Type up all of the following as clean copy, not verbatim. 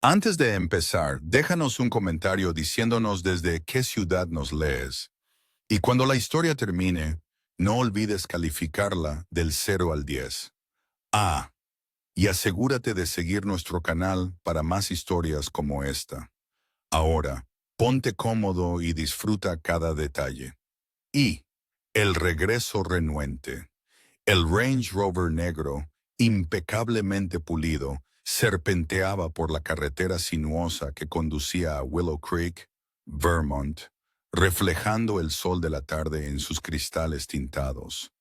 Antes de empezar, déjanos un comentario diciéndonos desde qué ciudad nos lees. Y cuando la historia termine, no olvides calificarla del 0 al 10. Ah, y asegúrate de seguir nuestro canal para más historias como esta. Ahora, ponte cómodo y disfruta cada detalle. Y el regreso renuente. El Range Rover negro, impecablemente pulido, serpenteaba por la carretera sinuosa que conducía a Willow Creek, Vermont, reflejando el sol de la tarde en sus cristales tintados.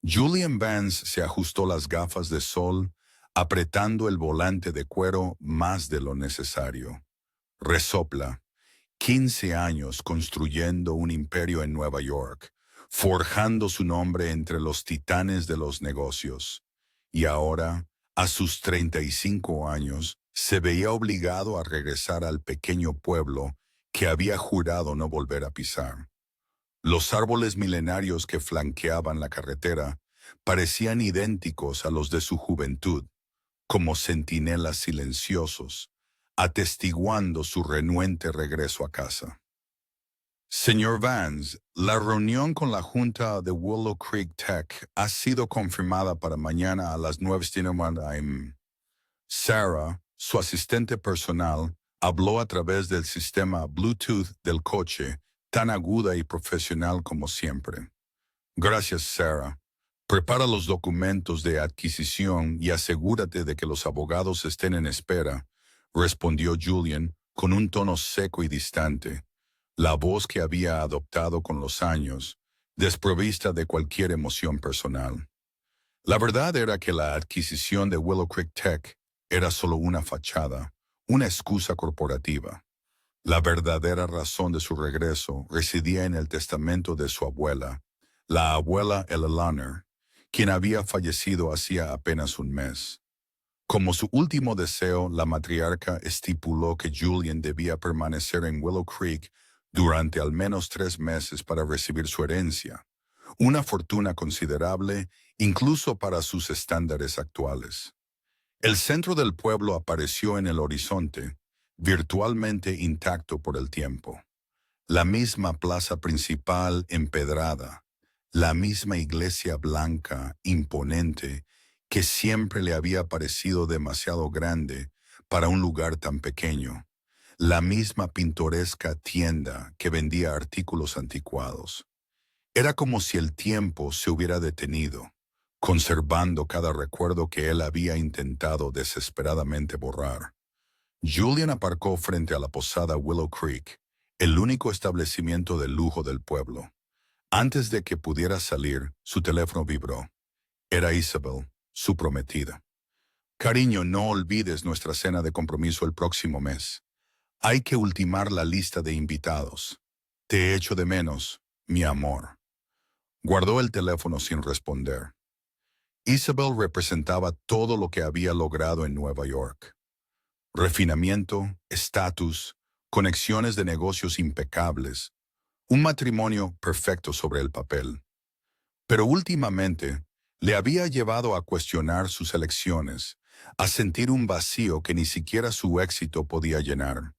Julian Vance se ajustó las gafas de sol, apretando el volante de cuero más de lo necesario. Resopla. 15 años construyendo un imperio en Nueva York, forjando su nombre entre los titanes de los negocios. Y ahora, a sus 35 años, se veía obligado a regresar al pequeño pueblo que había jurado no volver a pisar. Los árboles milenarios que flanqueaban la carretera parecían idénticos a los de su juventud, como centinelas silenciosos, atestiguando su renuente regreso a casa. Señor Vance, la reunión con la Junta de Willow Creek Tech ha sido confirmada para mañana a las 9:00 a.m. Sarah, su asistente personal, habló a través del sistema Bluetooth del coche, tan aguda y profesional como siempre. Gracias, Sarah. Prepara los documentos de adquisición y asegúrate de que los abogados estén en espera, respondió Julian con un tono seco y distante, la voz que había adoptado con los años, desprovista de cualquier emoción personal. La verdad era que la adquisición de Willow Creek Tech era solo una fachada, una excusa corporativa. La verdadera razón de su regreso residía en el testamento de su abuela, la abuela Eleanor, quien había fallecido hacía apenas un mes. Como su último deseo, la matriarca estipuló que Julian debía permanecer en Willow Creek durante al menos 3 meses para recibir su herencia, una fortuna considerable incluso para sus estándares actuales. El centro del pueblo apareció en el horizonte, virtualmente intacto por el tiempo. La misma plaza principal empedrada, la misma iglesia blanca, imponente, que siempre le había parecido demasiado grande para un lugar tan pequeño. La misma pintoresca tienda que vendía artículos anticuados. Era como si el tiempo se hubiera detenido, conservando cada recuerdo que él había intentado desesperadamente borrar. Julian aparcó frente a la posada Willow Creek, el único establecimiento de lujo del pueblo. Antes de que pudiera salir, su teléfono vibró. Era Isabel, su prometida. Cariño, no olvides nuestra cena de compromiso el próximo mes. Hay que ultimar la lista de invitados. Te echo de menos, mi amor. Guardó el teléfono sin responder. Isabel representaba todo lo que había logrado en Nueva York. Refinamiento, estatus, conexiones de negocios impecables, un matrimonio perfecto sobre el papel. Pero últimamente le había llevado a cuestionar sus elecciones, a sentir un vacío que ni siquiera su éxito podía llenar.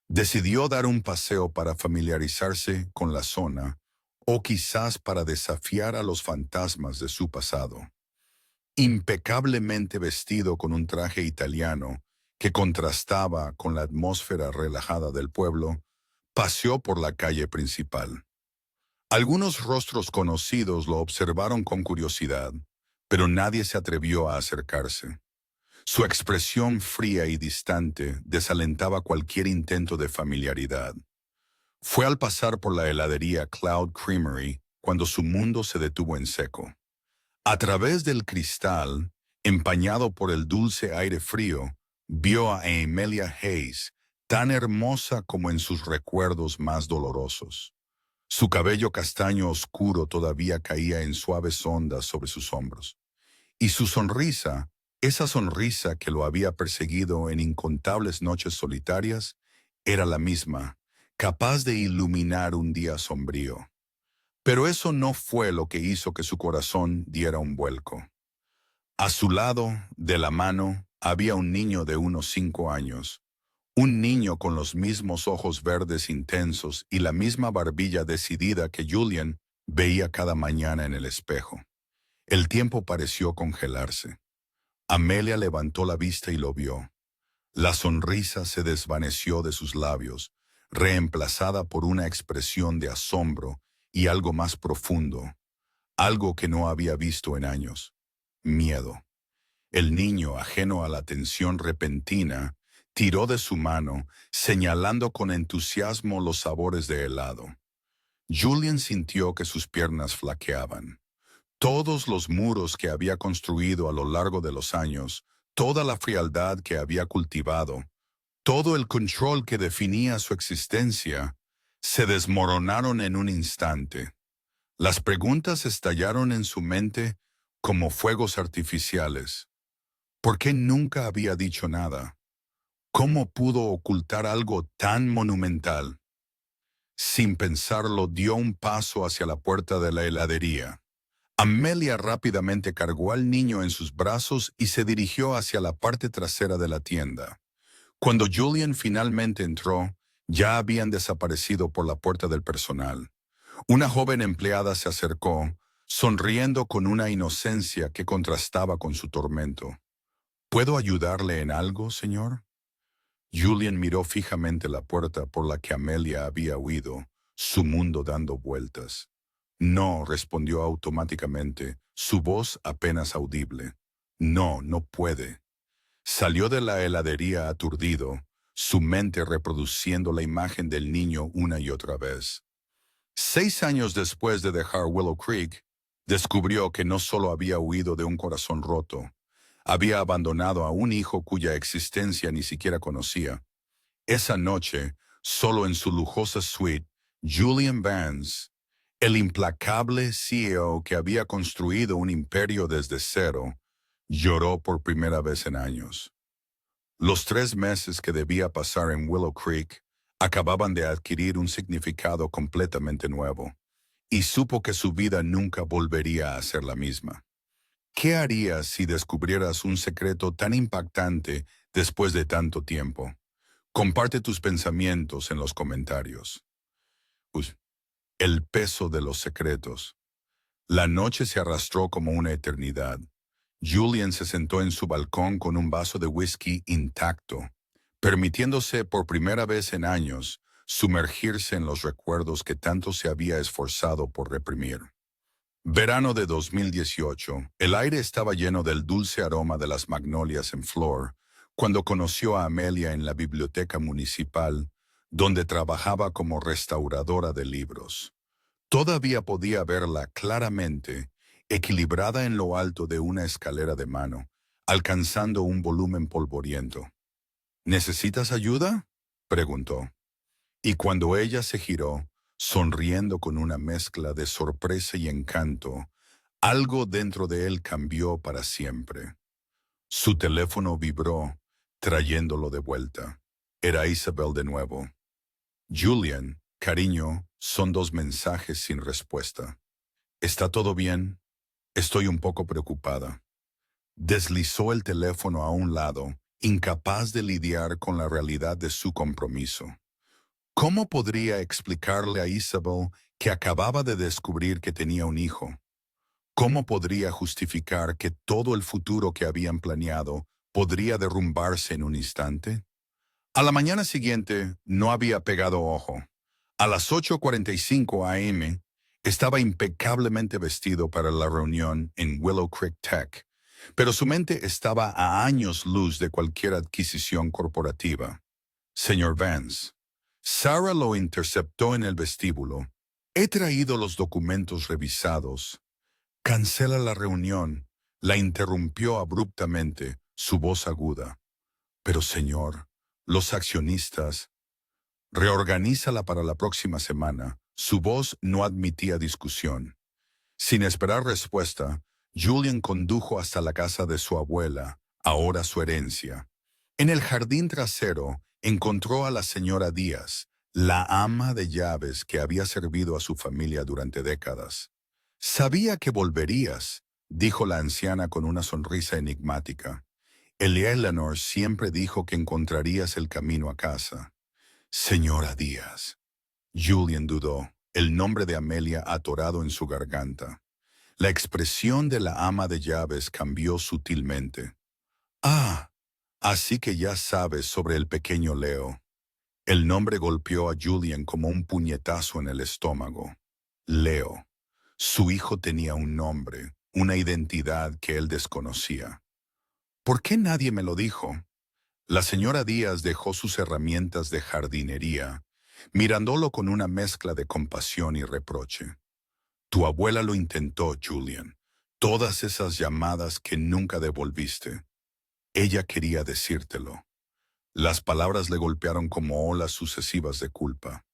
Decidió dar un paseo para familiarizarse con la zona, o quizás para desafiar a los fantasmas de su pasado. Impecablemente vestido con un traje italiano que contrastaba con la atmósfera relajada del pueblo, paseó por la calle principal. Algunos rostros conocidos lo observaron con curiosidad, pero nadie se atrevió a acercarse. Su expresión fría y distante desalentaba cualquier intento de familiaridad. Fue al pasar por la heladería Cloud Creamery cuando su mundo se detuvo en seco. A través del cristal, empañado por el dulce aire frío, vio a Amelia Hayes, tan hermosa como en sus recuerdos más dolorosos. Su cabello castaño oscuro todavía caía en suaves ondas sobre sus hombros. Y su sonrisa, esa sonrisa que lo había perseguido en incontables noches solitarias, era la misma, capaz de iluminar un día sombrío. Pero eso no fue lo que hizo que su corazón diera un vuelco. A su lado, de la mano, había un niño de unos 5 años. Un niño con los mismos ojos verdes intensos y la misma barbilla decidida que Julian veía cada mañana en el espejo. El tiempo pareció congelarse. Amelia levantó la vista y lo vio. La sonrisa se desvaneció de sus labios, reemplazada por una expresión de asombro y algo más profundo, algo que no había visto en años: miedo. El niño, ajeno a la tensión repentina, tiró de su mano, señalando con entusiasmo los sabores de helado. Julian sintió que sus piernas flaqueaban. Todos los muros que había construido a lo largo de los años, toda la frialdad que había cultivado, todo el control que definía su existencia, se desmoronaron en un instante. Las preguntas estallaron en su mente como fuegos artificiales. ¿Por qué nunca había dicho nada? ¿Cómo pudo ocultar algo tan monumental? Sin pensarlo, dio un paso hacia la puerta de la heladería. Amelia rápidamente cargó al niño en sus brazos y se dirigió hacia la parte trasera de la tienda. Cuando Julian finalmente entró, ya habían desaparecido por la puerta del personal. Una joven empleada se acercó, sonriendo con una inocencia que contrastaba con su tormento. ¿Puedo ayudarle en algo, señor? Julian miró fijamente la puerta por la que Amelia había huido, su mundo dando vueltas. No, respondió automáticamente, su voz apenas audible. No, no puede. Salió de la heladería aturdido, su mente reproduciendo la imagen del niño una y otra vez. 6 años después de dejar Willow Creek, descubrió que no solo había huido de un corazón roto, había abandonado a un hijo cuya existencia ni siquiera conocía. Esa noche, solo en su lujosa suite, Julian Vance, el implacable CEO que había construido un imperio desde cero, lloró por primera vez en años. Los 3 meses que debía pasar en Willow Creek acababan de adquirir un significado completamente nuevo, y supo que su vida nunca volvería a ser la misma. ¿Qué harías si descubrieras un secreto tan impactante después de tanto tiempo? Comparte tus pensamientos en los comentarios. Pues, el peso de los secretos. La noche se arrastró como una eternidad. Julian se sentó en su balcón con un vaso de whisky intacto, permitiéndose por primera vez en años sumergirse en los recuerdos que tanto se había esforzado por reprimir. Verano de 2018, el aire estaba lleno del dulce aroma de las magnolias en flor, cuando conoció a Amelia en la biblioteca municipal, donde trabajaba como restauradora de libros. Todavía podía verla claramente, equilibrada en lo alto de una escalera de mano, alcanzando un volumen polvoriento. ¿Necesitas ayuda?, preguntó. Y cuando ella se giró, sonriendo con una mezcla de sorpresa y encanto, algo dentro de él cambió para siempre. Su teléfono vibró, trayéndolo de vuelta. Era Isabel de nuevo. Julian, cariño, son 2 mensajes sin respuesta. ¿Está todo bien? Estoy un poco preocupada. Deslizó el teléfono a un lado, incapaz de lidiar con la realidad de su compromiso. ¿Cómo podría explicarle a Isabel que acababa de descubrir que tenía un hijo? ¿Cómo podría justificar que todo el futuro que habían planeado podría derrumbarse en un instante? A la mañana siguiente no había pegado ojo. A las 8:45 a.m. estaba impecablemente vestido para la reunión en Willow Creek Tech, pero su mente estaba a años luz de cualquier adquisición corporativa. Señor Vance. Sarah lo interceptó en el vestíbulo. He traído los documentos revisados. Cancela la reunión. La interrumpió abruptamente, su voz aguda. Pero señor, los accionistas. Reorganízala para la próxima semana. Su voz no admitía discusión. Sin esperar respuesta, Julian condujo hasta la casa de su abuela, ahora su herencia. En el jardín trasero, encontró a la señora Díaz, la ama de llaves que había servido a su familia durante décadas. «Sabía que volverías», dijo la anciana con una sonrisa enigmática. Eleanor siempre dijo que encontrarías el camino a casa. Señora Díaz. Julian dudó, el nombre de Amelia atorado en su garganta. La expresión de la ama de llaves cambió sutilmente. Ah, así que ya sabes sobre el pequeño Leo. El nombre golpeó a Julian como un puñetazo en el estómago. Leo. Su hijo tenía un nombre, una identidad que él desconocía. ¿Por qué nadie me lo dijo? La señora Díaz dejó sus herramientas de jardinería, mirándolo con una mezcla de compasión y reproche. Tu abuela lo intentó, Julian. Todas esas llamadas que nunca devolviste. Ella quería decírtelo. Las palabras le golpearon como olas sucesivas de culpa.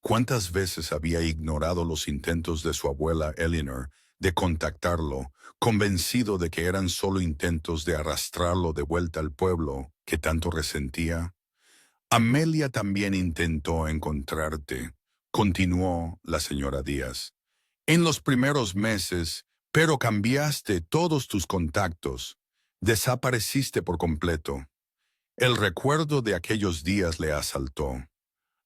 ¿Cuántas veces había ignorado los intentos de su abuela Eleanor de contactarlo, convencido de que eran solo intentos de arrastrarlo de vuelta al pueblo que tanto resentía? Amelia también intentó encontrarte, continuó la señora Díaz. En los primeros meses, pero cambiaste todos tus contactos. Desapareciste por completo. El recuerdo de aquellos días le asaltó.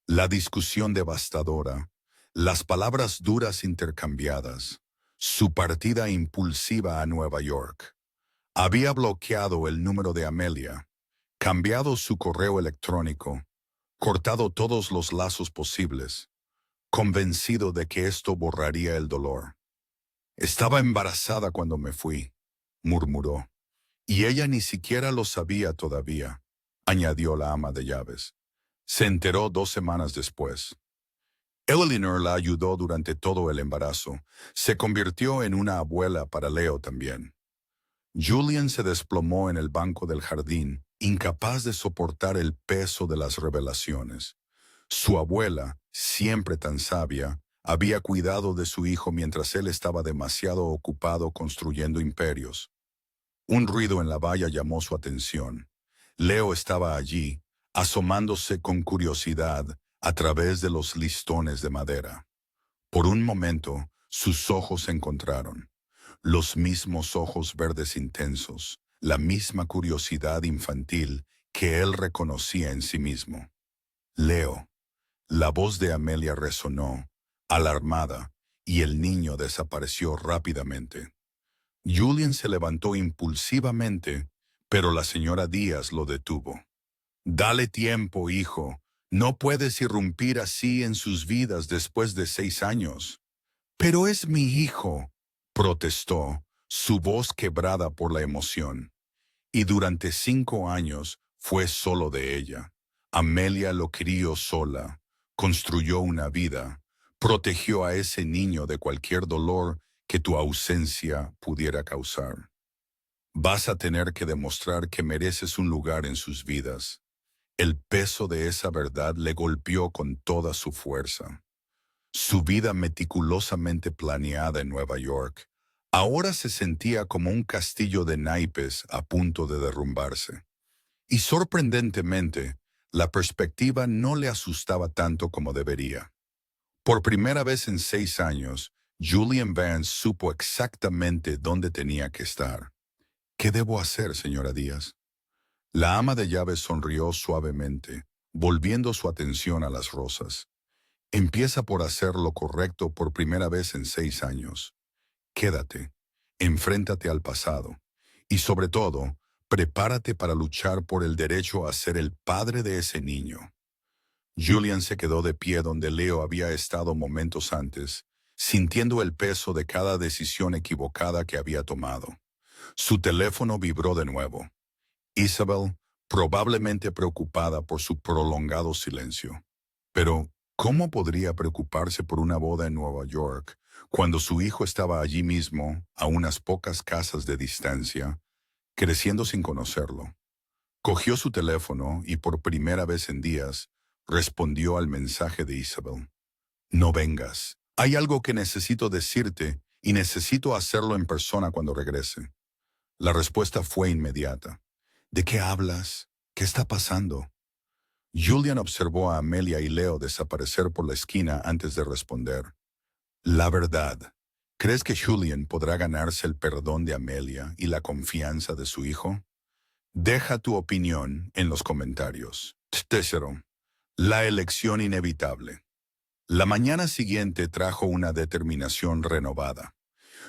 La discusión devastadora, las palabras duras intercambiadas, su partida impulsiva a Nueva York. Había bloqueado el número de Amelia, cambiado su correo electrónico, cortado todos los lazos posibles, convencido de que esto borraría el dolor. Estaba embarazada cuando me fui, murmuró, y ella ni siquiera lo sabía todavía, añadió la ama de llaves. Se enteró 2 semanas después. Eleanor la ayudó durante todo el embarazo. Se convirtió en una abuela para Leo también. Julian se desplomó en el banco del jardín, incapaz de soportar el peso de las revelaciones. Su abuela, siempre tan sabia, había cuidado de su hijo mientras él estaba demasiado ocupado construyendo imperios. Un ruido en la valla llamó su atención. Leo estaba allí, asomándose con curiosidad a través de los listones de madera. Por un momento, sus ojos se encontraron. Los mismos ojos verdes intensos, la misma curiosidad infantil que él reconocía en sí mismo. Leo. La voz de Amelia resonó, alarmada, y el niño desapareció rápidamente. Julian se levantó impulsivamente, pero la señora Díaz lo detuvo. Dale tiempo, hijo. No puedes irrumpir así en sus vidas después de 6 años. Pero es mi hijo, protestó, su voz quebrada por la emoción. Y durante 5 años fue solo de ella. Amelia lo crió sola, construyó una vida, protegió a ese niño de cualquier dolor que tu ausencia pudiera causar. Vas a tener que demostrar que mereces un lugar en sus vidas. El peso de esa verdad le golpeó con toda su fuerza. Su vida meticulosamente planeada en Nueva York ahora se sentía como un castillo de naipes a punto de derrumbarse. Y sorprendentemente, la perspectiva no le asustaba tanto como debería. Por primera vez en 6 años, Julian Vance supo exactamente dónde tenía que estar. ¿Qué debo hacer, señora Díaz? La ama de llaves sonrió suavemente, volviendo su atención a las rosas. Empieza por hacer lo correcto por primera vez en 6 años. Quédate, enfréntate al pasado y sobre todo, prepárate para luchar por el derecho a ser el padre de ese niño. Julian se quedó de pie donde Leo había estado momentos antes, sintiendo el peso de cada decisión equivocada que había tomado. Su teléfono vibró de nuevo. Isabel, probablemente preocupada por su prolongado silencio. Pero, ¿cómo podría preocuparse por una boda en Nueva York cuando su hijo estaba allí mismo, a unas pocas casas de distancia, creciendo sin conocerlo? Cogió su teléfono y por primera vez en días, respondió al mensaje de Isabel. No vengas. Hay algo que necesito decirte y necesito hacerlo en persona cuando regrese. La respuesta fue inmediata. ¿De qué hablas? ¿Qué está pasando? Julian observó a Amelia y Leo desaparecer por la esquina antes de responder. La verdad, ¿crees que Julian podrá ganarse el perdón de Amelia y la confianza de su hijo? Deja tu opinión en los comentarios. Tercero, la elección inevitable. La mañana siguiente trajo una determinación renovada.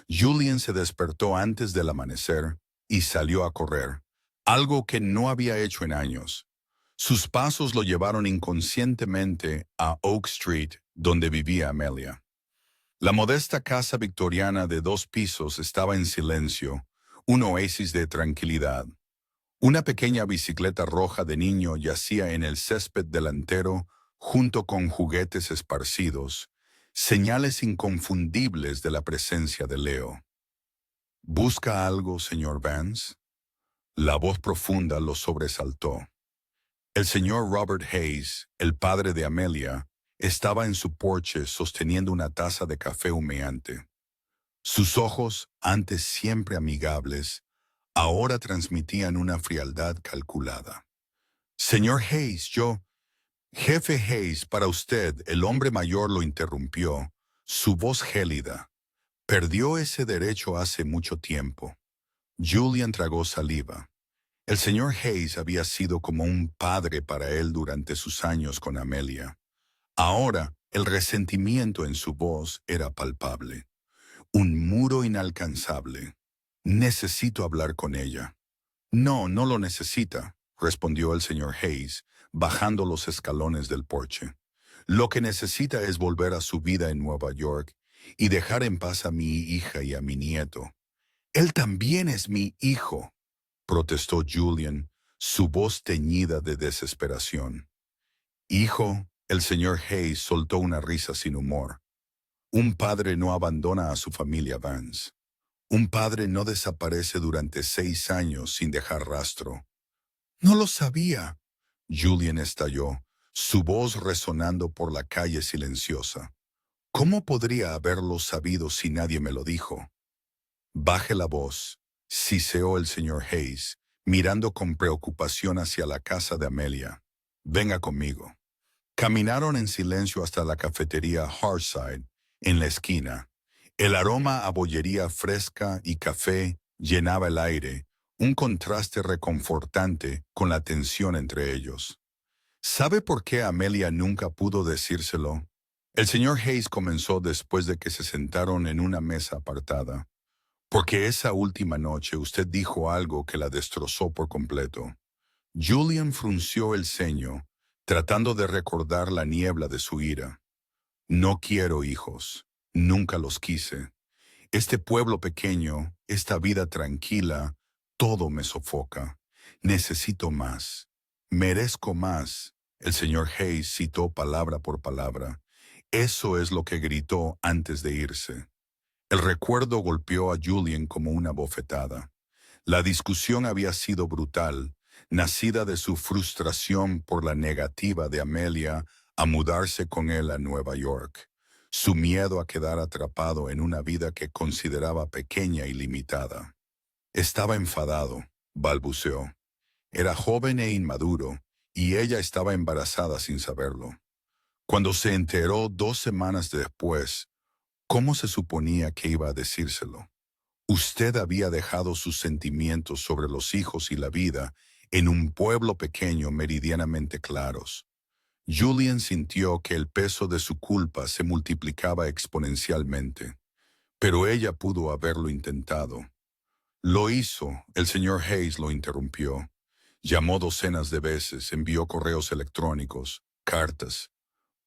Julian se despertó antes del amanecer y salió a correr, algo que no había hecho en años. Sus pasos lo llevaron inconscientemente a Oak Street, donde vivía Amelia. La modesta casa victoriana de 2 pisos estaba en silencio, un oasis de tranquilidad. Una pequeña bicicleta roja de niño yacía en el césped delantero junto con juguetes esparcidos, señales inconfundibles de la presencia de Leo. ¿Busca algo, señor Vance? La voz profunda lo sobresaltó. El señor Robert Hayes, el padre de Amelia, estaba en su porche sosteniendo una taza de café humeante. Sus ojos, antes siempre amigables, ahora transmitían una frialdad calculada. Señor Hayes, Jefe Hayes, para usted, el hombre mayor lo interrumpió, su voz gélida. Perdió ese derecho hace mucho tiempo. Julian tragó saliva. El señor Hayes había sido como un padre para él durante sus años con Amelia. Ahora, el resentimiento en su voz era palpable. Un muro inalcanzable. Necesito hablar con ella. No, no lo necesita, respondió el señor Hayes, bajando los escalones del porche. Lo que necesita es volver a su vida en Nueva York y dejar en paz a mi hija y a mi nieto. Él también es mi hijo, protestó Julian, su voz teñida de desesperación. Hijo, el señor Hayes soltó una risa sin humor. Un padre no abandona a su familia, Vance. Un padre no desaparece durante 6 años sin dejar rastro. No lo sabía. Julian estalló, su voz resonando por la calle silenciosa. ¿Cómo podría haberlo sabido si nadie me lo dijo? Baje la voz, siseó el señor Hayes, mirando con preocupación hacia la casa de Amelia. Venga conmigo. Caminaron en silencio hasta la cafetería Hearthside, en la esquina. El aroma a bollería fresca y café llenaba el aire, un contraste reconfortante con la tensión entre ellos. ¿Sabe por qué Amelia nunca pudo decírselo? El señor Hayes comenzó después de que se sentaron en una mesa apartada. Porque esa última noche usted dijo algo que la destrozó por completo. Julian frunció el ceño, tratando de recordar la niebla de su ira. No quiero hijos, nunca los quise. Este pueblo pequeño, esta vida tranquila, todo me sofoca. Necesito más. Merezco más. El señor Hayes citó palabra por palabra. Eso es lo que gritó antes de irse. El recuerdo golpeó a Julian como una bofetada. La discusión había sido brutal, nacida de su frustración por la negativa de Amelia a mudarse con él a Nueva York, su miedo a quedar atrapado en una vida que consideraba pequeña y limitada. Estaba enfadado, balbuceó. Era joven e inmaduro, y ella estaba embarazada sin saberlo. Cuando se enteró 2 semanas después, ¿cómo se suponía que iba a decírselo? Usted había dejado sus sentimientos sobre los hijos y la vida en un pueblo pequeño meridianamente claros. Julian sintió que el peso de su culpa se multiplicaba exponencialmente, pero ella pudo haberlo intentado. Lo hizo, el señor Hayes lo interrumpió. Llamó docenas de veces, envió correos electrónicos, cartas.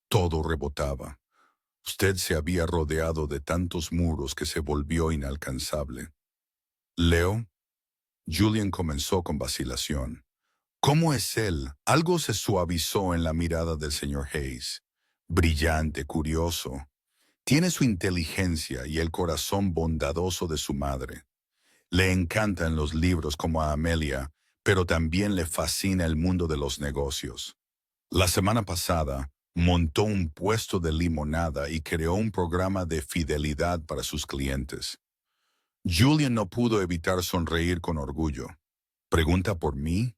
Todo rebotaba. Usted se había rodeado de tantos muros que se volvió inalcanzable. Leo, Julian comenzó con vacilación. ¿Cómo es él? Algo se suavizó en la mirada del señor Hayes. Brillante, curioso. Tiene su inteligencia y el corazón bondadoso de su madre. Le encantan los libros como a Amelia, pero también le fascina el mundo de los negocios. La semana pasada, montó un puesto de limonada y creó un programa de fidelidad para sus clientes. Julian no pudo evitar sonreír con orgullo. ¿Pregunta por mí?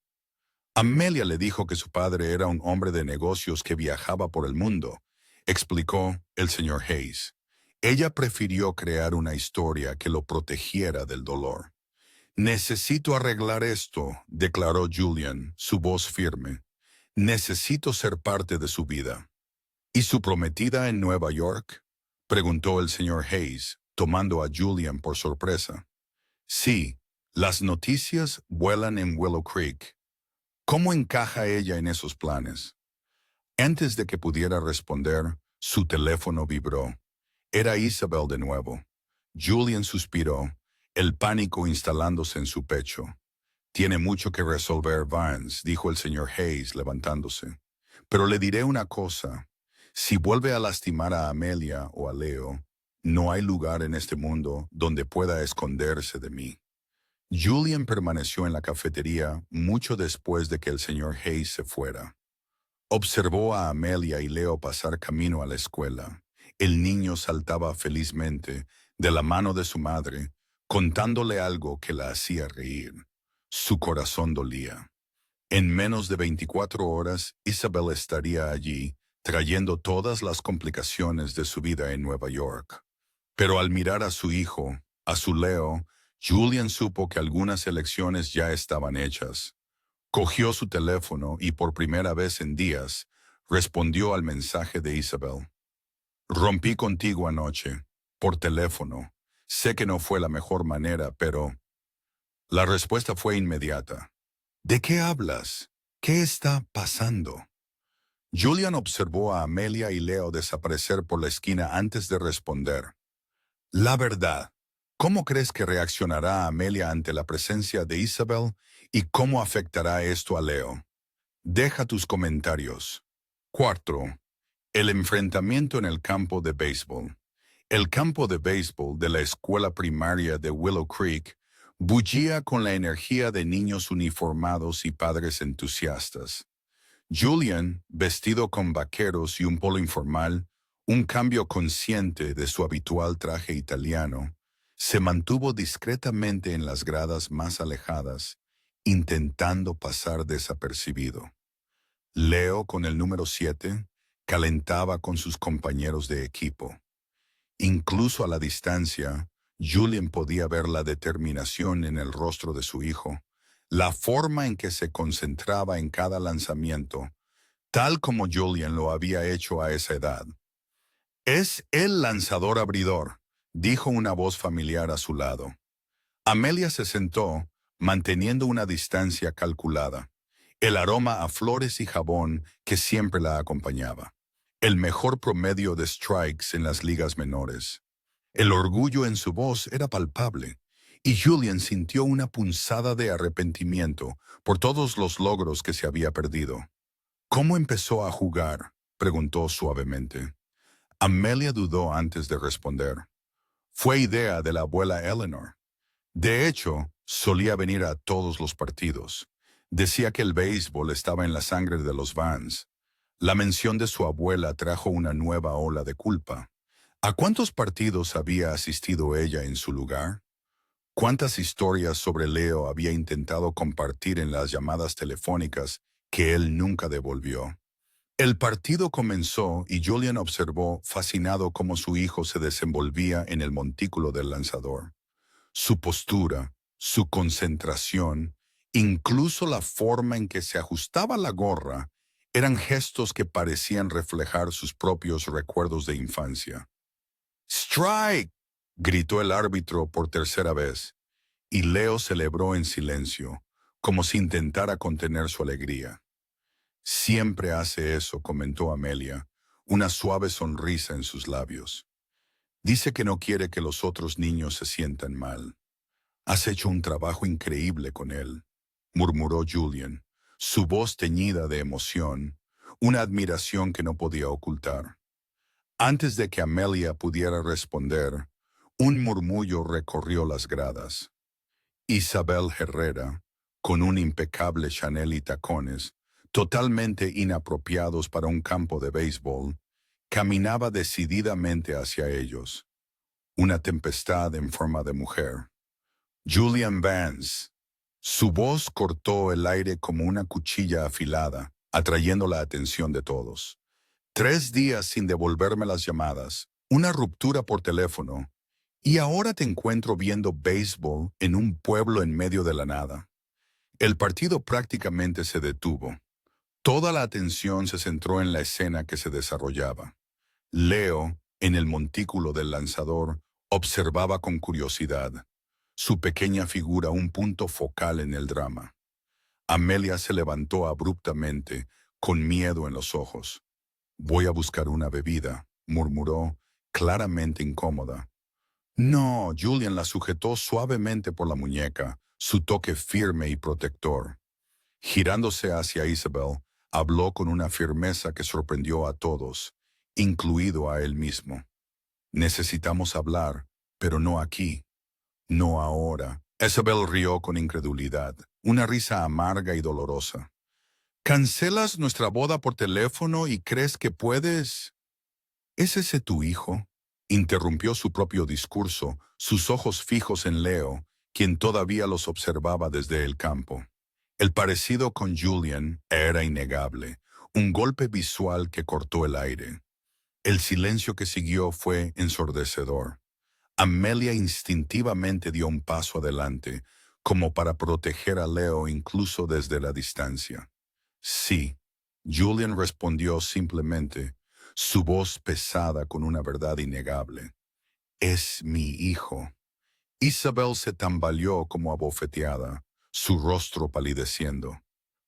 Amelia le dijo que su padre era un hombre de negocios que viajaba por el mundo, explicó el señor Hayes. Ella prefirió crear una historia que lo protegiera del dolor. Necesito arreglar esto, declaró Julian, su voz firme. Necesito ser parte de su vida. ¿Y su prometida en Nueva York? Preguntó el señor Hayes, tomando a Julian por sorpresa. Sí, las noticias vuelan en Willow Creek. ¿Cómo encaja ella en esos planes? Antes de que pudiera responder, su teléfono vibró. Era Isabel de nuevo. Julian suspiró, el pánico instalándose en su pecho. Tiene mucho que resolver, Vance, dijo el señor Hayes, levantándose. Pero le diré una cosa. Si vuelve a lastimar a Amelia o a Leo, no hay lugar en este mundo donde pueda esconderse de mí. Julian permaneció en la cafetería mucho después de que el señor Hayes se fuera. Observó a Amelia y Leo pasar camino a la escuela. El niño saltaba felizmente de la mano de su madre, contándole algo que la hacía reír. Su corazón dolía. En menos de 24 horas, Isabel estaría allí, trayendo todas las complicaciones de su vida en Nueva York. Pero al mirar a su hijo, a su Leo, Julian supo que algunas elecciones ya estaban hechas. Cogió su teléfono y por primera vez en días, respondió al mensaje de Isabel. Rompí contigo anoche, por teléfono. Sé que no fue la mejor manera, pero... La respuesta fue inmediata. ¿De qué hablas? ¿Qué está pasando? Julian observó a Amelia y Leo desaparecer por la esquina antes de responder. La verdad, ¿cómo crees que reaccionará Amelia ante la presencia de Isabel y cómo afectará esto a Leo? Deja tus comentarios. 4. El enfrentamiento en el campo de béisbol. El campo de béisbol de la escuela primaria de Willow Creek bullía con la energía de niños uniformados y padres entusiastas. Julian, vestido con vaqueros y un polo informal, un cambio consciente de su habitual traje italiano, se mantuvo discretamente en las gradas más alejadas, intentando pasar desapercibido. Leo, con el número 7, calentaba con sus compañeros de equipo. Incluso a la distancia, Julian podía ver la determinación en el rostro de su hijo, la forma en que se concentraba en cada lanzamiento, tal como Julian lo había hecho a esa edad. Es el lanzador abridor, dijo una voz familiar a su lado. Amelia se sentó, manteniendo una distancia calculada, el aroma a flores y jabón que siempre la acompañaba, el mejor promedio de strikes en las ligas menores. El orgullo en su voz era palpable, y Julian sintió una punzada de arrepentimiento por todos los logros que se había perdido. ¿Cómo empezó a jugar?, preguntó suavemente. Amelia dudó antes de responder. Fue idea de la abuela Eleanor. De hecho, solía venir a todos los partidos. Decía que el béisbol estaba en la sangre de los Vance. La mención de su abuela trajo una nueva ola de culpa. ¿A cuántos partidos había asistido ella en su lugar? ¿Cuántas historias sobre Leo había intentado compartir en las llamadas telefónicas que él nunca devolvió? El partido comenzó y Julian observó, fascinado, cómo su hijo se desenvolvía en el montículo del lanzador. Su postura, su concentración, incluso la forma en que se ajustaba la gorra, eran gestos que parecían reflejar sus propios recuerdos de infancia. ¡Strike!, gritó el árbitro por tercera vez, y Leo celebró en silencio, como si intentara contener su alegría. Siempre hace eso, comentó Amelia, una suave sonrisa en sus labios. Dice que no quiere que los otros niños se sientan mal. Has hecho un trabajo increíble con él, murmuró Julian, su voz teñida de emoción, una admiración que no podía ocultar. Antes de que Amelia pudiera responder, un murmullo recorrió las gradas. Isabel Herrera, con un impecable Chanel y tacones, totalmente inapropiados para un campo de béisbol, caminaba decididamente hacia ellos. Una tempestad en forma de mujer. Julian Vance. Su voz cortó el aire como una cuchilla afilada, atrayendo la atención de todos. 3 días sin devolverme las llamadas, una ruptura por teléfono, Y ahora te encuentro viendo béisbol en un pueblo en medio de la nada. El partido prácticamente se detuvo. Toda la atención se centró en la escena que se desarrollaba. Leo, en el montículo del lanzador, observaba con curiosidad. Su pequeña figura un punto focal en el drama. Amelia se levantó abruptamente, con miedo en los ojos. «Voy a buscar una bebida», murmuró, claramente incómoda. No, Julian la sujetó suavemente por la muñeca, su toque firme y protector. Girándose hacia Isabel, habló con una firmeza que sorprendió a todos, incluido a él mismo. «Necesitamos hablar, pero no aquí, no ahora». Isabel rió con incredulidad, una risa amarga y dolorosa. «¿Cancelas nuestra boda por teléfono y crees que puedes...» «¿Es ese tu hijo?», interrumpió su propio discurso, sus ojos fijos en Leo, quien todavía los observaba desde el campo. El parecido con Julian era innegable, un golpe visual que cortó el aire. El silencio que siguió fue ensordecedor. Amelia instintivamente dio un paso adelante, como para proteger a Leo incluso desde la distancia. «Sí», Julian respondió simplemente, su voz pesada con una verdad innegable. «Es mi hijo». Isabel se tambaleó como abofeteada, su rostro palideciendo.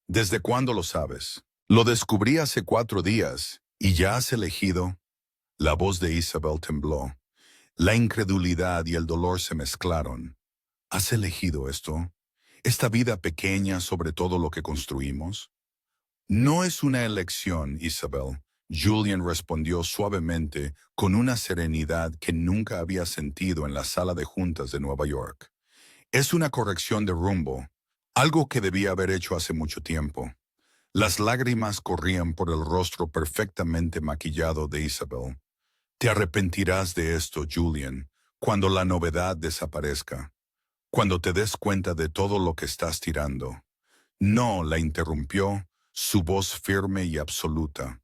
«¿Desde cuándo lo sabes?» «Lo descubrí hace 4 días. ¿Y ya has elegido?» La voz de Isabel tembló. La incredulidad y el dolor se mezclaron. «¿Has elegido esto? ¿Esta vida pequeña sobre todo lo que construimos?» «No es una elección, Isabel», Julian respondió suavemente, con una serenidad que nunca había sentido en la sala de juntas de Nueva York. «Es una corrección de rumbo, algo que debía haber hecho hace mucho tiempo». Las lágrimas corrían por el rostro perfectamente maquillado de Isabel. «Te arrepentirás de esto, Julian, cuando la novedad desaparezca, cuando te des cuenta de todo lo que estás tirando». «No», la interrumpió, su voz firme y absoluta.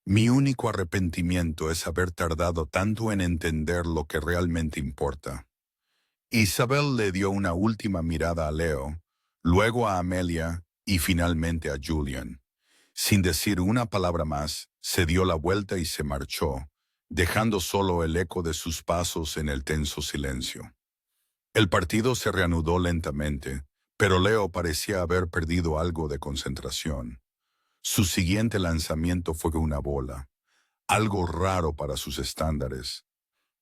«Mi único arrepentimiento es haber tardado tanto en entender lo que realmente importa». Isabel le dio una última mirada a Leo, luego a Amelia y finalmente a Julian. Sin decir una palabra más, se dio la vuelta y se marchó, dejando solo el eco de sus pasos en el tenso silencio. El partido se reanudó lentamente, pero Leo parecía haber perdido algo de concentración. Su siguiente lanzamiento fue una bola, algo raro para sus estándares.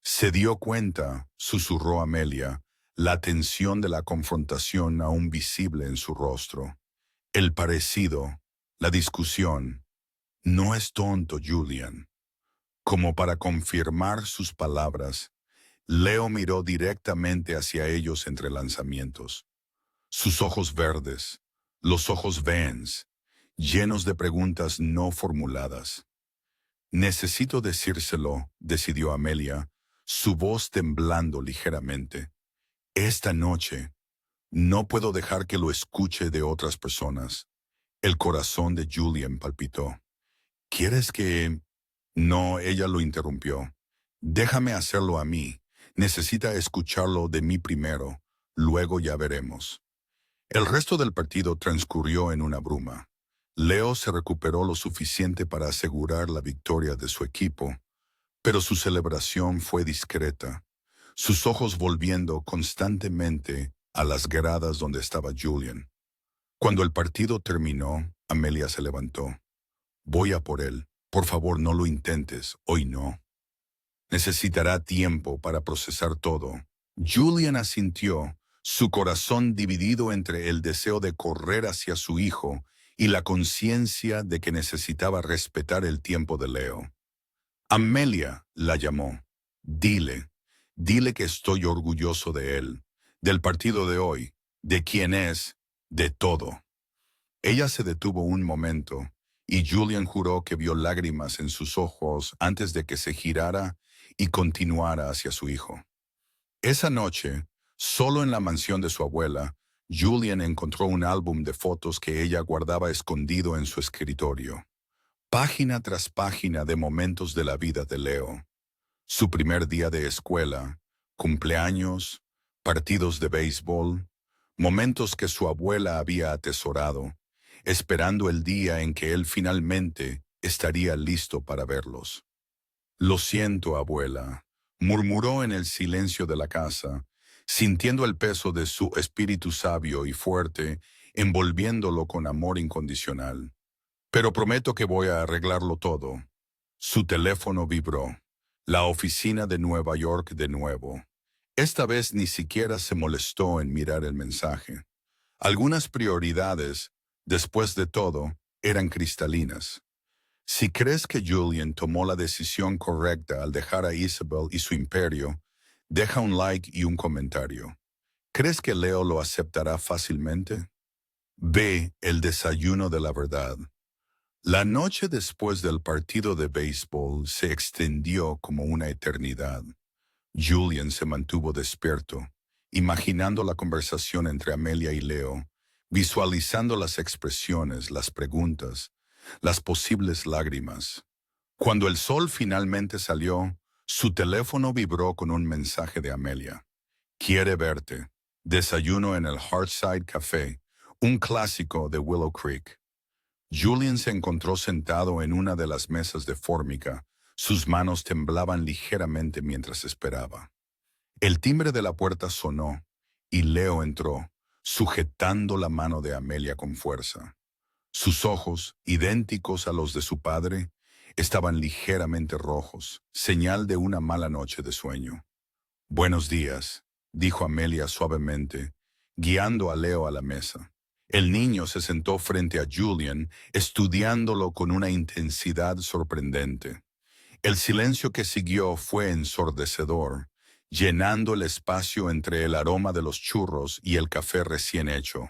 Se dio cuenta, susurró Amelia, la tensión de la confrontación aún visible en su rostro. El parecido, la discusión. «No es tonto, Julian». Como para confirmar sus palabras, Leo miró directamente hacia ellos entre lanzamientos. Sus ojos verdes, los ojos Vance, llenos de preguntas no formuladas. «Necesito decírselo», decidió Amelia, su voz temblando ligeramente. «Esta noche, no puedo dejar que lo escuche de otras personas». El corazón de Julian palpitó. «¿Quieres que...?» No, ella lo interrumpió. «Déjame hacerlo a mí. Necesita escucharlo de mí primero. Luego ya veremos». El resto del partido transcurrió en una bruma. Leo se recuperó lo suficiente para asegurar la victoria de su equipo, pero su celebración fue discreta, sus ojos volviendo constantemente a las gradas donde estaba Julian. Cuando el partido terminó, Amelia se levantó. «Voy a por él. Por favor, no lo intentes. Hoy no. Necesitará tiempo para procesar todo». Julian asintió, su corazón dividido entre el deseo de correr hacia su hijo y la conciencia de que necesitaba respetar el tiempo de Leo. «Amelia», la llamó. Dile que estoy orgulloso de él, del partido de hoy, de quién es, de todo». Ella se detuvo un momento, y Julian juró que vio lágrimas en sus ojos antes de que se girara y continuara hacia su hijo. Esa noche, solo en la mansión de su abuela, Julian encontró un álbum de fotos que ella guardaba escondido en su escritorio. Página tras página de momentos de la vida de Leo. Su primer día de escuela, cumpleaños, partidos de béisbol, momentos que su abuela había atesorado, esperando el día en que él finalmente estaría listo para verlos. Lo siento, abuela, murmuró en el silencio de la casa, sintiendo el peso de su espíritu sabio y fuerte, envolviéndolo con amor incondicional. Pero prometo que voy a arreglarlo todo. Su teléfono vibró. La oficina de Nueva York de nuevo. Esta vez ni siquiera se molestó en mirar el mensaje. Algunas prioridades, después de todo, eran cristalinas. Si crees que Julian tomó la decisión correcta al dejar a Isabel y su imperio, deja un like y un comentario. ¿Crees que Leo lo aceptará fácilmente? Ve el desayuno de la verdad. La noche después del partido de béisbol se extendió como una eternidad. Julian se mantuvo despierto, imaginando la conversación entre Amelia y Leo, visualizando las expresiones, las preguntas, las posibles lágrimas. Cuando el sol finalmente salió, su teléfono vibró con un mensaje de Amelia. Quiere verte. Desayuno en el Hearthside Café, un clásico de Willow Creek. Julian se encontró sentado en una de las mesas de fórmica. Sus manos temblaban ligeramente mientras esperaba. El timbre de la puerta sonó y Leo entró, sujetando la mano de Amelia con fuerza. Sus ojos, idénticos a los de su padre, estaban ligeramente rojos, señal de una mala noche de sueño. Buenos días, dijo Amelia suavemente, guiando a Leo a la mesa. El niño se sentó frente a Julian, estudiándolo con una intensidad sorprendente. El silencio que siguió fue ensordecedor, llenando el espacio entre el aroma de los churros y el café recién hecho.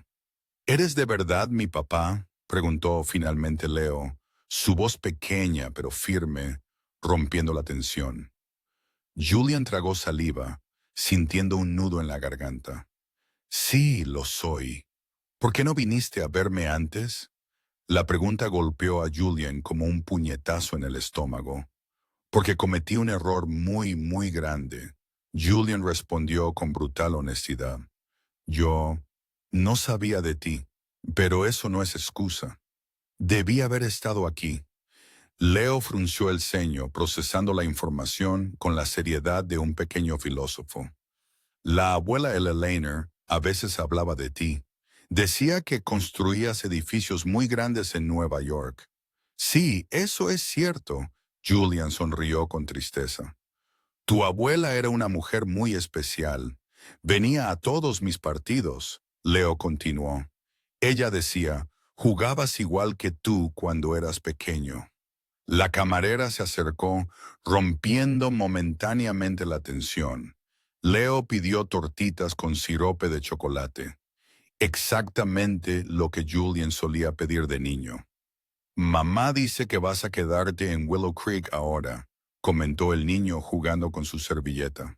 ¿Eres de verdad mi papá?, preguntó finalmente Leo, su voz pequeña pero firme, rompiendo la tensión. Julian tragó saliva, sintiendo un nudo en la garganta. Sí, lo soy. ¿Por qué no viniste a verme antes? La pregunta golpeó a Julian como un puñetazo en el estómago. Porque cometí un error muy, muy grande. Julian respondió con brutal honestidad. Yo no sabía de ti, pero eso no es excusa. Debí haber estado aquí. Leo frunció el ceño, procesando la información con la seriedad de un pequeño filósofo. La abuela Elainer a veces hablaba de ti. Decía que construías edificios muy grandes en Nueva York. Sí, eso es cierto. Julian sonrió con tristeza. Tu abuela era una mujer muy especial. Venía a todos mis partidos, Leo continuó. Ella decía, jugabas igual que tú cuando eras pequeño. La camarera se acercó, rompiendo momentáneamente la tensión. Leo pidió tortitas con sirope de chocolate. Exactamente lo que Julian solía pedir de niño. Mamá dice que vas a quedarte en Willow Creek ahora, comentó el niño jugando con su servilleta.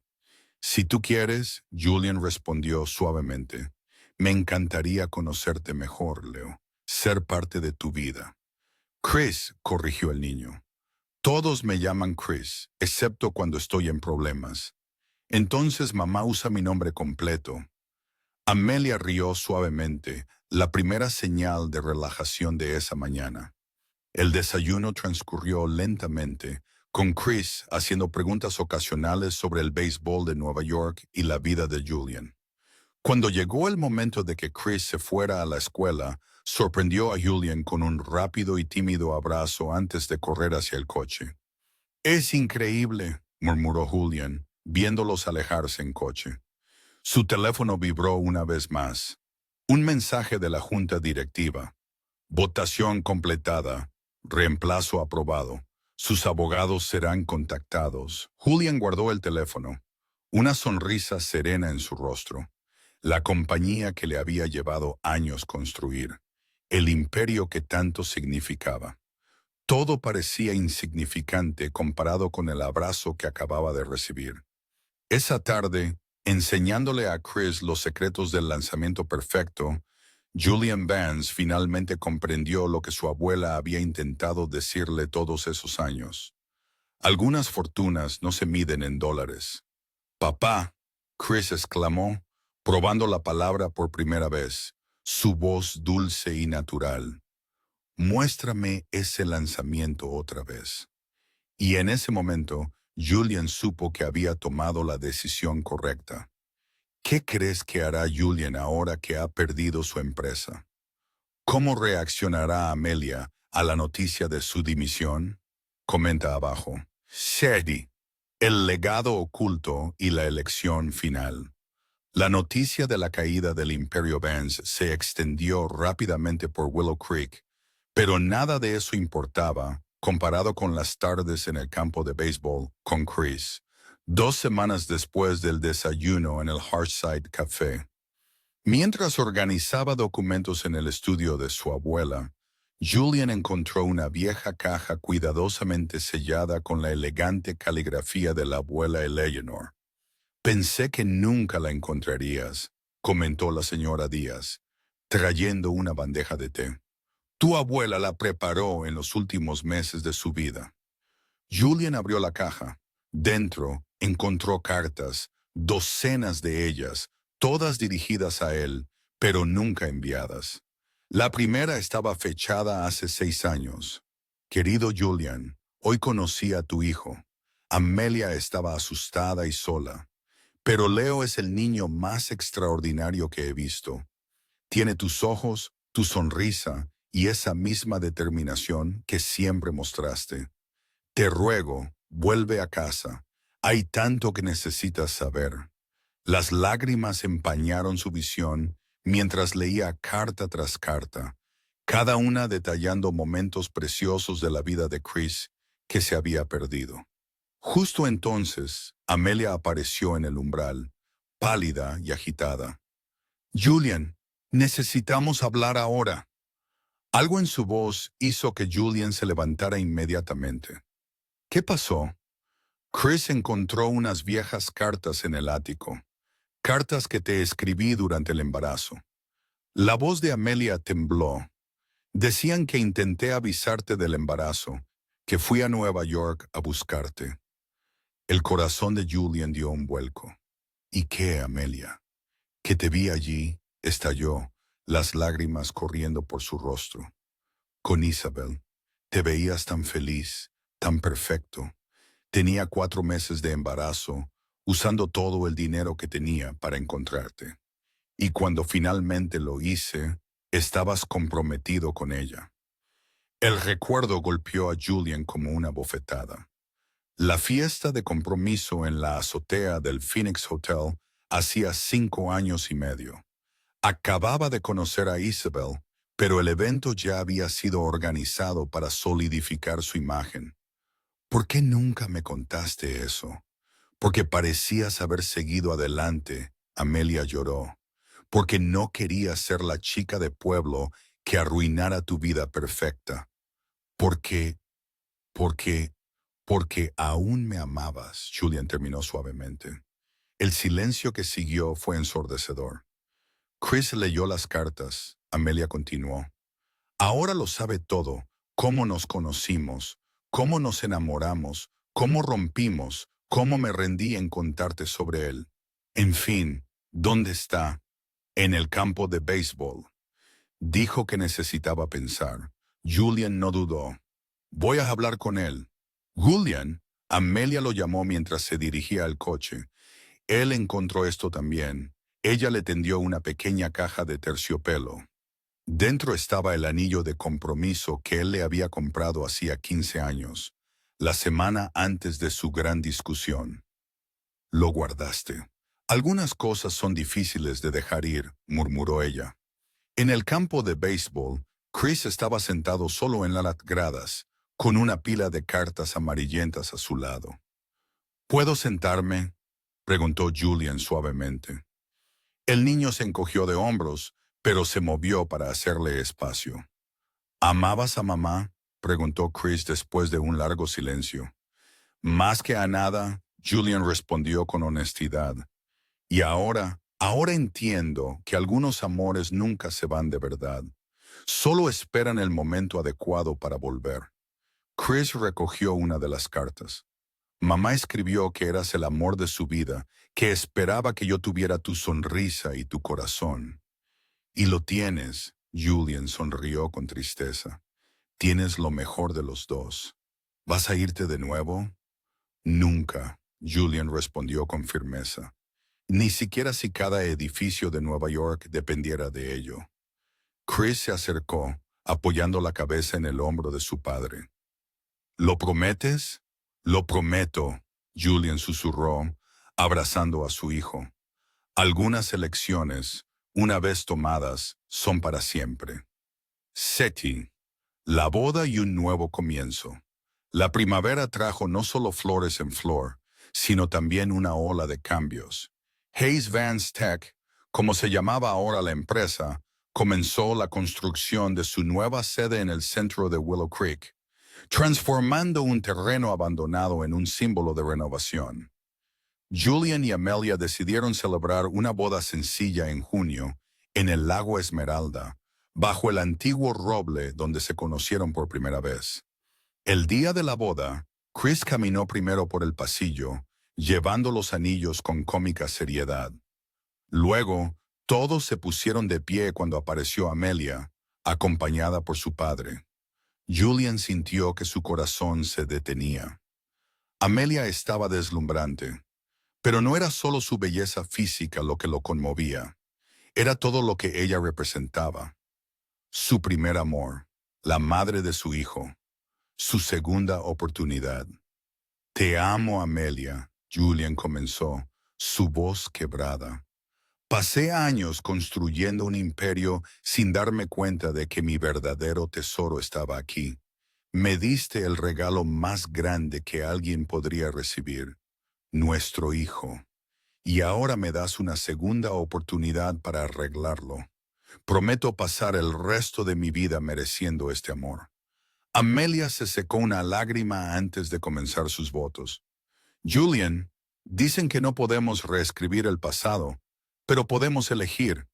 Si tú quieres, Julian respondió suavemente. Me encantaría conocerte mejor, Leo, ser parte de tu vida. Chris, corrigió el niño. Todos me llaman Chris, excepto cuando estoy en problemas. Entonces mamá usa mi nombre completo. Amelia rió suavemente, la primera señal de relajación de esa mañana. El desayuno transcurrió lentamente, con Chris haciendo preguntas ocasionales sobre el béisbol de Nueva York y la vida de Julian. Cuando llegó el momento de que Chris se fuera a la escuela, sorprendió a Julian con un rápido y tímido abrazo antes de correr hacia el coche. Es increíble, murmuró Julian, viéndolos alejarse en coche. Su teléfono vibró una vez más. Un mensaje de la junta directiva. Votación completada. Reemplazo aprobado. Sus abogados serán contactados. Julian guardó el teléfono. Una sonrisa serena en su rostro. La compañía que le había llevado años construir. El imperio que tanto significaba. Todo parecía insignificante comparado con el abrazo que acababa de recibir. Esa tarde, enseñándole a Chris los secretos del lanzamiento perfecto, Julian Vance finalmente comprendió lo que su abuela había intentado decirle todos esos años. Algunas fortunas no se miden en dólares. Papá, Chris exclamó, probando la palabra por primera vez, su voz dulce y natural. Muéstrame ese lanzamiento otra vez. Y en ese momento, Julian supo que había tomado la decisión correcta. ¿Qué crees que hará Julian ahora que ha perdido su empresa? ¿Cómo reaccionará Amelia a la noticia de su dimisión? Comenta abajo. Shady, el legado oculto y la elección final. La noticia de la caída del Imperio Vance se extendió rápidamente por Willow Creek, pero nada de eso importaba comparado con las tardes en el campo de béisbol con Chris, 2 semanas después del desayuno en el Hearthside Café. Mientras organizaba documentos en el estudio de su abuela, Julian encontró una vieja caja cuidadosamente sellada con la elegante caligrafía de la abuela Eleanor. Pensé que nunca la encontrarías, comentó la señora Díaz, trayendo una bandeja de té. Tu abuela la preparó en los últimos meses de su vida. Julian abrió la caja. Dentro encontró cartas, docenas de ellas, todas dirigidas a él, pero nunca enviadas. La primera estaba fechada hace 6 años. Querido Julian, hoy conocí a tu hijo. Amelia estaba asustada y sola. Pero Leo es el niño más extraordinario que he visto. Tiene tus ojos, tu sonrisa y esa misma determinación que siempre mostraste. Te ruego, vuelve a casa. Hay tanto que necesitas saber. Las lágrimas empañaron su visión mientras leía carta tras carta, cada una detallando momentos preciosos de la vida de Chris que se había perdido. Justo entonces, Amelia apareció en el umbral, pálida y agitada. Julian, necesitamos hablar ahora. Algo en su voz hizo que Julian se levantara inmediatamente. ¿Qué pasó? Chris encontró unas viejas cartas en el ático, cartas que te escribí durante el embarazo. La voz de Amelia tembló. Decían que intenté avisarte del embarazo, que fui a Nueva York a buscarte. El corazón de Julian dio un vuelco. ¿Y qué, Amelia? Que te vi allí, estalló, las lágrimas corriendo por su rostro. Con Isabel, te veías tan feliz, tan perfecto. Tenía 4 meses de embarazo, usando todo el dinero que tenía para encontrarte. Y cuando finalmente lo hice, estabas comprometido con ella. El recuerdo golpeó a Julian como una bofetada. La fiesta de compromiso en la azotea del Phoenix Hotel hacía 5 años y medio. Acababa de conocer a Isabel, pero el evento ya había sido organizado para solidificar su imagen. ¿Por qué nunca me contaste eso? Porque parecías haber seguido adelante, Amelia lloró. Porque no querías ser la chica de pueblo que arruinara tu vida perfecta. Porque, porque, porque aún me amabas, Julian terminó suavemente. El silencio que siguió fue ensordecedor. Chris leyó las cartas. Amelia continuó. Ahora lo sabe todo, cómo nos conocimos, cómo nos enamoramos, cómo rompimos, cómo me rendí en contarte sobre él. En fin, ¿dónde está? En el campo de béisbol. Dijo que necesitaba pensar. Julian no dudó. Voy a hablar con él. Julian, Amelia lo llamó mientras se dirigía al coche. Él encontró esto también. Ella le tendió una pequeña caja de terciopelo. Dentro estaba el anillo de compromiso que él le había comprado hacía 15 años, la semana antes de su gran discusión. Lo guardaste. Algunas cosas son difíciles de dejar ir, murmuró ella. En el campo de béisbol, Chris estaba sentado solo en las gradas, con una pila de cartas amarillentas a su lado. ¿Puedo sentarme?, preguntó Julian suavemente. El niño se encogió de hombros, pero se movió para hacerle espacio. ¿Amabas a mamá?, preguntó Chris después de un largo silencio. Más que a nada, Julian respondió con honestidad. Y ahora entiendo que algunos amores nunca se van de verdad. Solo esperan el momento adecuado para volver. Chris recogió una de las cartas. Mamá escribió que eras el amor de su vida, que esperaba que yo tuviera tu sonrisa y tu corazón. Y lo tienes, Julian sonrió con tristeza. Tienes lo mejor de los dos. ¿Vas a irte de nuevo? Nunca, Julian respondió con firmeza. Ni siquiera si cada edificio de Nueva York dependiera de ello. Chris se acercó, apoyando la cabeza en el hombro de su padre. ¿Lo prometes? Lo prometo, Julian susurró, abrazando a su hijo. Algunas elecciones, una vez tomadas, son para siempre. SETI, la boda y un nuevo comienzo. La primavera trajo no solo flores en flor, sino también una ola de cambios. Hayes Vance Tech, como se llamaba ahora la empresa, comenzó la construcción de su nueva sede en el centro de Willow Creek, transformando un terreno abandonado en un símbolo de renovación. Julian y Amelia decidieron celebrar una boda sencilla en junio en el lago Esmeralda, bajo el antiguo roble donde se conocieron por primera vez. El día de la boda, Chris caminó primero por el pasillo, llevando los anillos con cómica seriedad. Luego, todos se pusieron de pie cuando apareció Amelia, acompañada por su padre. Julian sintió que su corazón se detenía. Amelia estaba deslumbrante, pero no era solo su belleza física lo que lo conmovía, era todo lo que ella representaba. Su primer amor, la madre de su hijo, su segunda oportunidad. Te amo, Amelia, Julian comenzó, su voz quebrada. Pasé años construyendo un imperio sin darme cuenta de que mi verdadero tesoro estaba aquí. Me diste el regalo más grande que alguien podría recibir, nuestro hijo. Y ahora me das una segunda oportunidad para arreglarlo. Prometo pasar el resto de mi vida mereciendo este amor. Amelia se secó una lágrima antes de comenzar sus votos. Julian, dicen que no podemos reescribir el pasado, pero podemos elegir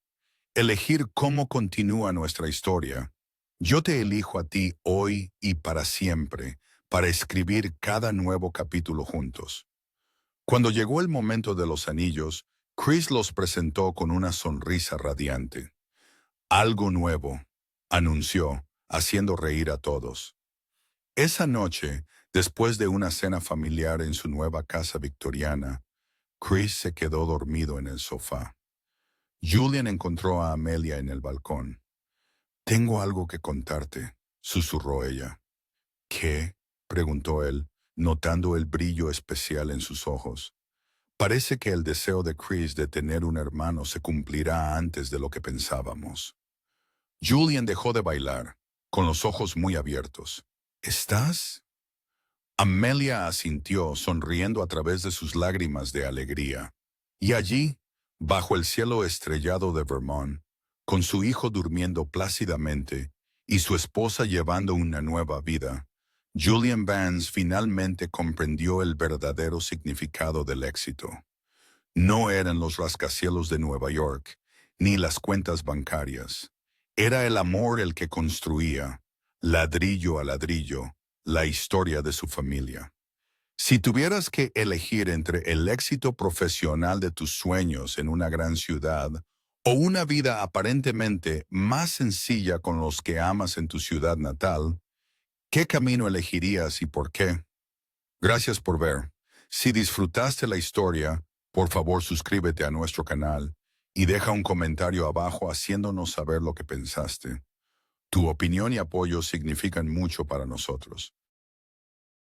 cómo continúa nuestra historia. Yo te elijo a ti hoy y para siempre, para escribir cada nuevo capítulo juntos. Cuando llegó el momento de los anillos, Chris los presentó con una sonrisa radiante. Algo nuevo, anunció, haciendo reír a todos. Esa noche, después de una cena familiar en su nueva casa victoriana, Chris se quedó dormido en el sofá. Julian encontró a Amelia en el balcón. «Tengo algo que contarte», susurró ella. «¿Qué?», preguntó él, notando el brillo especial en sus ojos. Parece que el deseo de Chris de tener un hermano se cumplirá antes de lo que pensábamos. Julian dejó de bailar, con los ojos muy abiertos. «¿Estás?» Amelia asintió, sonriendo a través de sus lágrimas de alegría. Y allí, bajo el cielo estrellado de Vermont, con su hijo durmiendo plácidamente y su esposa llevando una nueva vida, Julian Vance finalmente comprendió el verdadero significado del éxito. No eran los rascacielos de Nueva York, ni las cuentas bancarias. Era el amor el que construía, ladrillo a ladrillo, la historia de su familia. Si tuvieras que elegir entre el éxito profesional de tus sueños en una gran ciudad o una vida aparentemente más sencilla con los que amas en tu ciudad natal, ¿qué camino elegirías y por qué? Gracias por ver. Si disfrutaste la historia, por favor suscríbete a nuestro canal y deja un comentario abajo haciéndonos saber lo que pensaste. Tu opinión y apoyo significan mucho para nosotros.